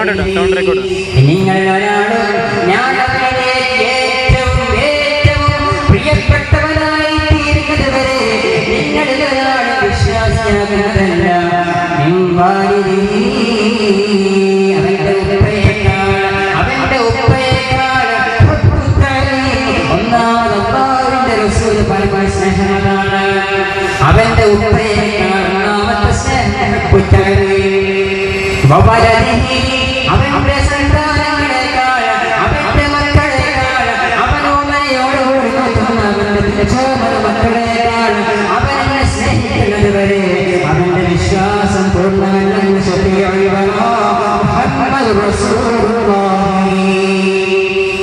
നിങ്ങൾ ഒരാളും ഞാൻ ഏറ്റവും പ്രിയപ്പെട്ടവനായി തീരുന്നത് വരെ നിങ്ങളിൽ ഒരാളും വിശ്വാസിയാകുന്നതല്ല. അവന്റെ ഉപ്പയേക്കാൾ ഒന്നാമത് അല്ലാഹുവിന്റെ റസൂൽ പരമ സ്നേഹമാണ്. അവന്റെ ഉപ്പയേക്കാൾ ഒന്നാമത്തെ സ്നേഹം അവന്റെ സന്താനങ്ങളെക്കാൾ അവന്റെ മക്കളെക്കാൾ അവനോമനയോടുകൂടി അവന്റെ മക്കളെക്കാൾ അവനെ സ്നേഹിക്കുന്നത് വരെ അവന്റെ വിശ്വാസം പൂർണ്ണമല്ലെന്ന് മുഹമ്മദ് റസൂലുള്ളാഹി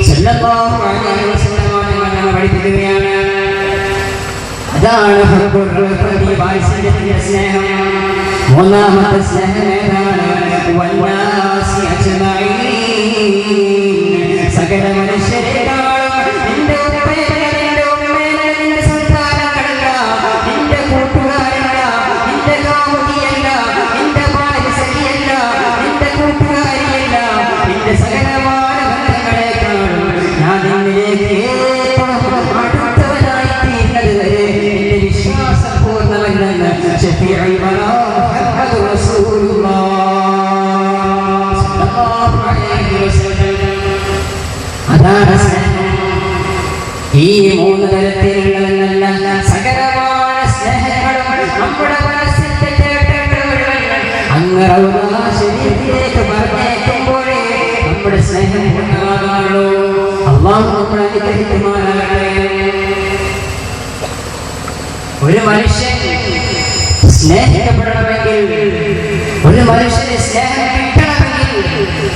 സ്വല്ലല്ലാഹു അലൈഹി വസല്ലം പഠിപ്പിക്കുകയാണ്. അതാണ് വാത്സല്യത്തിന്റെ സ്നേഹം. മൂന്നാമത്തെ സ്നേഹമാണ് സകല മനുഷ്യരെക്കാളും നിന്റെ സന്താനങ്ങളല്ല, നിന്റെ കൂട്ടുകാരല്ല, നിന്റെ കാമുകിയല്ല, നിന്റെ ഭാര്യസഖിയല്ല, നിന്റെ കൂട്ടുകാരിയല്ല, നിന്റെ സകലമായ ബന്ധങ്ങളെക്കാളും ഞാൻ നിന്നിലേക്ക് അടുത്തവനായി തീരുന്നത് വരെ നിന്റെ വിശ്വാസം പൂർണ്ണമല്ലെന്ന് ശഫീഉൽ മുഹമ്മദ് റസൂലുള്ളാഹ് അതാണ് സ്നേഹം. ഈ മൂന്ന് തരത്തിലുള്ളതെന്നല്ല സകലമായ സ്നേഹങ്ങളും നമ്മുടെ മനസ്സിന്റെ ശരീരത്തിലേക്ക് പറഞ്ഞേക്കുമ്പോഴേ നമ്മുടെ സ്നേഹം ഉണ്ടാകാറുള്ളൂ. അല്ലാഹു നമ്മളെ അനുഗ്രഹിക്കുമാറാകട്ടെ. ഒരു മനുഷ്യൻ സ്നേഹിക്കപ്പെടണമെങ്കിൽ, ഒരു മനുഷ്യന് സ്നേഹം കിട്ടണമെങ്കിൽ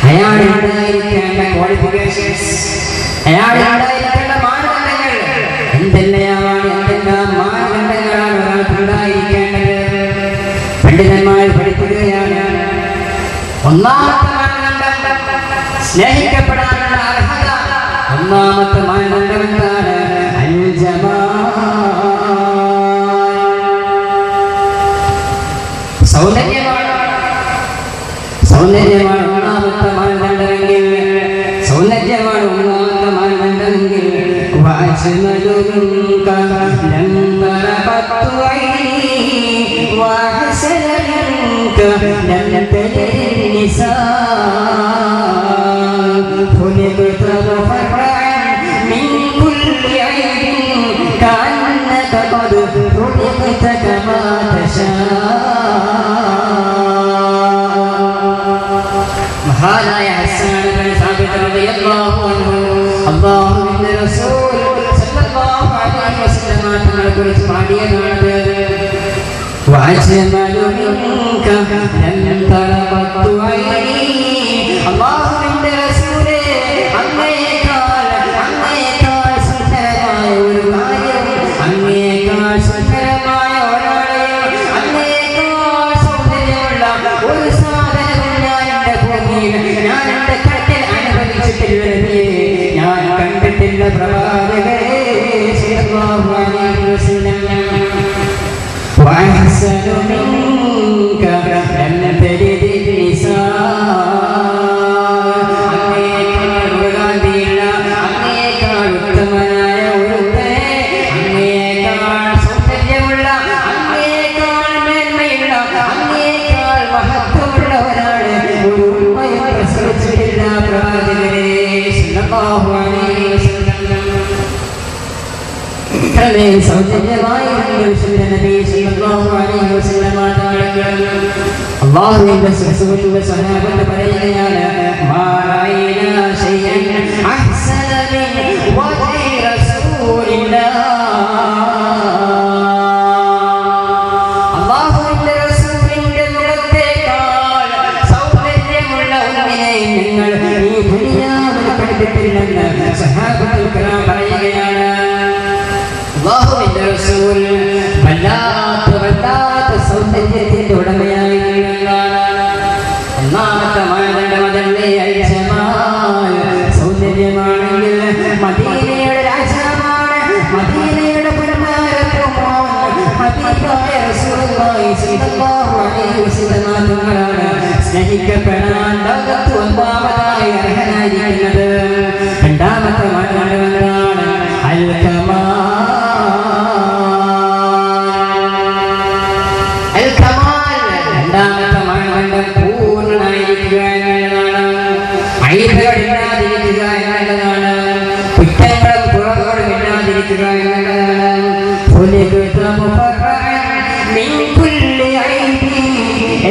അയാളുണ്ടായിരിക്കേണ്ട ക്വാളിഫിക്കേഷൻസ്, അയാളുണ്ടായിരിക്കേണ്ട മാനദണ്ഡങ്ങൾ എന്തെല്ലാം മാനദണ്ഡങ്ങളാണ് ഒരാൾക്കുണ്ടായിരിക്കേണ്ടത്? പണ്ഡിതന്മാർ പഠിപ്പിക്കുകയാണ്. ഒന്നാമത്തെ മാനദണ്ഡം സ്നേഹിക്കപ്പെടാനുള്ള അർഹത. ഒന്നാമത്തെ മാനദണ്ഡം എന്താണ്? സൗന്ദര്യമാണ് ഒന്നാമത്തെ മാനദണ്ഡമെങ്കിൽ, സൗന്ദര്യമാണ് ഒന്നാമത്തെ മാനദണ്ഡമെങ്കിൽ മഹാനായ ഹസ്സൻ ഇബ്നു സാബിത് റളിയല്ലാഹു അൻഹു അല്ലാഹുവിന്റെ റസൂൽ സല്ലല്ലാഹു അലൈഹി വസല്ലം തങ്ങളെ കുറിച്ച് പാടിയതാണ്. വഅജ്മലു മിൻക ലം തറബത്തു ഐനി. അല്ലാഹുവിന്റെ റസൂലേ, അങ്ങേക്കാൾ സുന്ദരമായ ഒരു കാര്യം, അങ്ങേക്കാൾ സുന്ദരമായ ഒരാളെയും അങ്ങേക്കാൾ സൗന്ദര്യമുള്ള ഒരു ഞാൻ എന്റെ കട്ടിൽ അനുഭവിച്ചിട്ടില്ല, ഞാൻ കണ്ടിട്ടില്ല പ്രവാചകരെ സല്ലല്ലാഹു അലൈഹി വസല്ലം. വഅഹ്സനു മിൻക ലം തലിദ് നിസാ. അങ്ങേക്കാൾ മൃഗാന്തിയുള്ള, അങ്ങേക്കാൾ ഉത്തമനായ ഒരുത്തനെ, അങ്ങേക്കാൾ സൗന്ദര്യമുള്ള, അങ്ങേക്കാൾ മേന്മയുള്ള, അങ്ങേക്കാൾ മഹത്വമുള്ള ഒരാള് ഒരു ഉമ്മയും പ്രസവിച്ചിട്ടില്ല പ്രവാചകരെ സല്ലല്ലാഹു അലൈഹി വസല്ലം. ഇത്രമേൽ സൗന്ദര്യമായിരുന്നു നബി സല്ലല്ലാഹു അലൈഹി വസല്ലം. അല്ലാഹുവിന്റെ റസൂലിന്റെ സ്വഹാബത്ത് പറയുകയാണ്, മാ റഅയ്നാ ശൈഅൻ അഹ്സന മിൻ വജ്ഹി റസൂലില്ലാഹ്. അല്ലാഹുവിന്റെ റസൂലിന്റെ മുഖത്തേക്കാൾ സൗന്ദര്യമുള്ള ഒന്നിനെ ഞങ്ങൾ ഈ ദുനിയാവിൽ കണ്ടിട്ടില്ലെന്ന് സ്വഹാബത്തുൽ കിറാം പറയുകയാണ്. അല്ലാഹുവിന്റെ റസൂൽ വല്ലാത്ത സൗന്ദര്യത്തിന്റെ ഉടമയായിരുന്നതാണ്. ഒന്നാമത്തെ മാനദണ്ഡം അതല്ലേ അൽജമാൽ, സൗന്ദര്യമാണെങ്കിൽ മദീനയുടെ രാജാവാണ്, മദീനയുടെ ഹബീബായ റസൂലുള്ളാഹി സ്വല്ലല്ലാഹു അലൈഹി വസല്ലം തങ്ങളാണ് സ്നേഹിക്കപ്പെടാൻ ലോകത്ത് ഒന്നാമതായി അർഹനായിരിക്കുന്നത്. രണ്ടാമത്തെ മാനദണ്ഡമാണ് അൽ കമാൽ. രണ്ടാമത്തെ മാനദണ്ഡം പൂർണ്ണനായിരിക്കുക എന്നുള്ളതാണ്. അയ്യബകളില്ലാതിരിക്കുക എന്നുള്ളതാണ്. കുറ്റങ്ങളും കുറവുകളും ഇല്ലാതിരിക്കുക എന്നുള്ളതാണ്.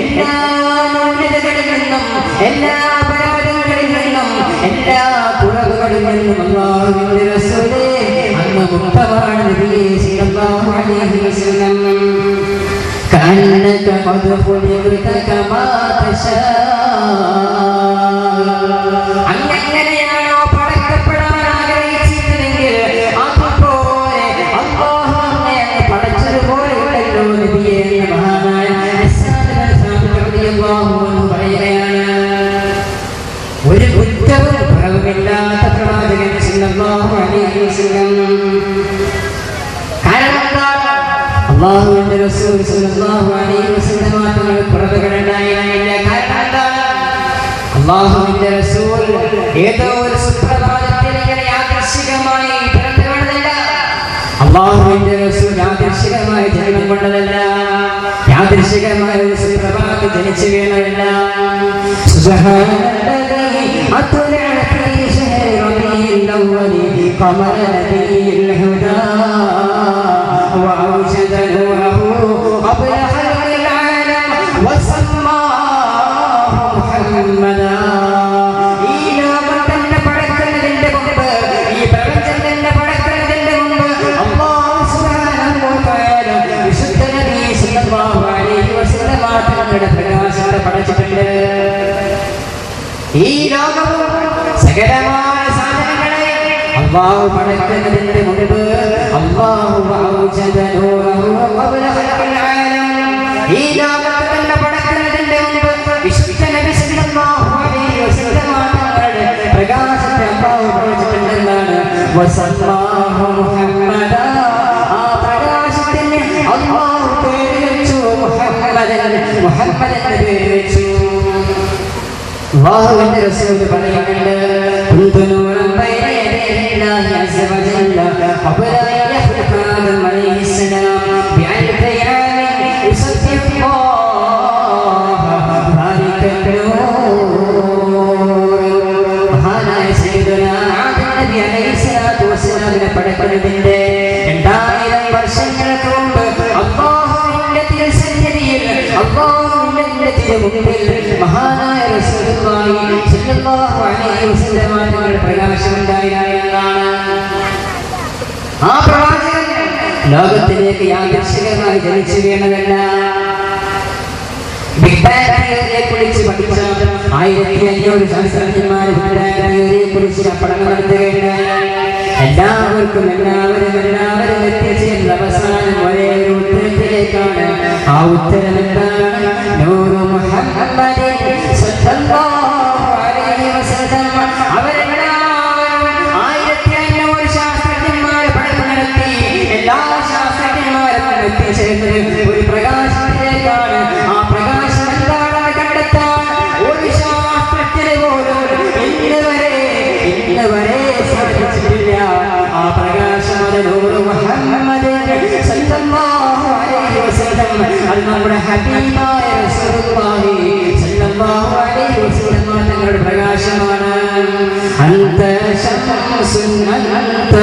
എല്ലാ ന്യൂനതകളിൽ നിന്നും, എല്ലാ അപരാധങ്ങളിൽ നിന്നും, എല്ലാ കുറവുകളിൽ നിന്നും അല്ലാഹുവിന്റെ റസൂലേ അങ്ങ് മുക്തമാണ് നബിയേ സല്ലല്ലാഹു അലൈഹി വസല്ലം. കഅന്നക ഖദ് ഖുലിഖത കമാ തശാ. അങ്ങനെയാണോ പടക്കപ്പെടാൻ ആഗ്രഹിച്ചിരുന്നെങ്കിൽ അതുപോലെ അല്ലാഹു അങ്ങ് പടച്ചതുപോലെ ഉണ്ടല്ലോ നബിയേ എന്ന് മഹാനായ പറയുകയാണ്. ഒരു കുറ്റവും കുറവുമില്ലാത്ത പ്രവാചകൻ സല്ലല്ലാഹു അലൈഹി വസല്ലം. കാരണം അല്ലാഹുവിന്റെ റസൂൽ സല്ലല്ലാഹു അലൈഹി വസല്ലം തങ്ങൾ കുറവുകളുണ്ടായിരുന്നില്ല. കാരണം എന്താണ്? അല്ലാഹുവിന്റെ റസൂൽ ഏതോ ഒരു സുപ്രഭാതത്തിൽ ഇങ്ങനെ യാദൃശ്ചികമായി പിറന്നു വീണതല്ല. അല്ലാഹുവിന്റെ റസൂൽ യാദൃശ്ചികമായി ജന്മം കൊണ്ടതല്ല. യാദൃശ്ചികമായ ഒരു സുപ്രഭാതത്തിൽ ജനിച്ചു വീണതല്ല. സുബ്ഹാനല്ലദീ അത്ലഅ ഫീ ശഹരി റബീഇൽ അവ്വലി ഖമറ നബിയിൽ ഹുദാ വഅൗജദ നൂറഹു ഖബ്ല ഖൽഖിൽ ആലം വസമ്മാഹു മുഹമ്മദാ. ഈ ലോകത്തിന്റെ പടക്കുന്നതിന്റെ മുമ്പ്, ഈ പ്രപഞ്ചത്തിന്റെ പടക്കുന്നതിന്റെ മുമ്പ് അല്ലാഹു സുബ്ഹാനഹു വ തആല വിശുദ്ധ നബി സല്ലല്ലാഹു അലൈഹി വസല്ലം തങ്ങളുടെ പ്രകാശത്തെ പടച്ചിട്ടുണ്ട്. ഈ ലോകവും സകലമായ സാധനങ്ങളെ അല്ലാഹു പടക്കുന്നതിന്റെ മുമ്പ് അല്ലാഹു ഔജദ നൂറഹു ഖബ്ല ഖൽഖിൽ ആലം. ഈ ലോകത്തിന്റെ പടക്കുന്നതിന്റെ മുമ്പ് വിശുദ്ധ നബി സല്ലല്ലാഹു അലൈഹി വസല്ലം തങ്ങളുടെ പ്രകാശത്തെ അല്ലാഹു പടച്ചിട്ടുണ്ടെന്നാണ്. വസല്ലാഹു മുഹമ്മദാ. ആ പ്രകാശത്തിന് അല്ലാഹു പേര് വെച്ചു മുഹമ്മദൻ. മുഹമ്മദ് എന്ന പേര് വെച്ചു. അല്ലാഹുവിന്റെ റസൂൽ പറയുന്നുണ്ട്, കുന്തു നൂറൻ ബൈന യദൈല്ലാഹി അസ്സ വജല്ല ഖബ്ല യഖ്ലുഖ ആദം അലൈഹിസ്സലാം ബിഅൽഫി ആമിൻ യുസബ്ബിഹുല്ലാഹ ബാരിക നൂർ. മഹാനായ സയ്യിദുനാ ആദം നബി അലൈഹിസ്സലാത്തു വസ്സലാമിനെ പടക്കുന്നതിന്റെ 2000 വർഷങ്ങൾക്ക് മുമ്പ് അല്ലാഹുവിന്റെ തിരുസന്നിധിയിൽ, അല്ലാഹുവിന്റെ തിരുമുമ്പിൽ മഹാനായ റസൂലുള്ളാഹി സ്വല്ലല്ലാഹു അലൈഹി വസല്ലം തങ്ങളുടെ പ്രകാശമുണ്ടായിരുന്നതാണ്. ആ പ്രവാചകൻ ലോകത്തിലേക്ക് യാദൃശ്ചികമായി ജനിച്ചു വീണതല്ല. ബിഗ് ബാങ് തിയറിയെ കുറിച്ച് പഠിച്ച 1500 ശാസ്ത്രജ്ഞന്മാരെ ബിഗ് ബാങ് തിയറിയെ കുറിച്ച് പഠനം നടത്തുകയുണ്ടായി. എല്ലാവരും എത്തിച്ചേരുന്ന അവസാനം ഒരേ ഒരു ഉത്തരത്തിലേക്കാണ്. ആ ഉത്തരം എന്താണ്? നൂറു മുഹമ്മദിൻ സല്ലല്ലാഹു അലൈഹി വസല്ലം. അവരെല്ലാവരും 1500 ശാസ്ത്രജ്ഞന്മാരെ പഠനം നടത്തി. എല്ലാ ശാസ്ത്രജ്ഞന്മാരും എത്തിച്ചേരുന്നത് ഒരു പ്രകാശത്തിലേക്കാണ്. ആ പ്രകാശം എന്താണെന്ന് കണ്ടെത്താൻ ഒരു ശാസ്ത്രജ്ഞന് പോലും ഇന്ന് വരെ സാധിച്ചിട്ടില്ല. ആ പ്രകാശം നൂറു മുഹമ്മദിൻ സല്ലല്ലാഹു അലൈഹി വസല്ലം. അത് നമ്മുടെ ഹബീബായ റസൂലുള്ളാഹി സല്ലല്ലാഹു അലൈഹി വസല്ലം തങ്ങളുടെ പ്രകാശമാണ്. അന്ത ശംസുൻ അന്ത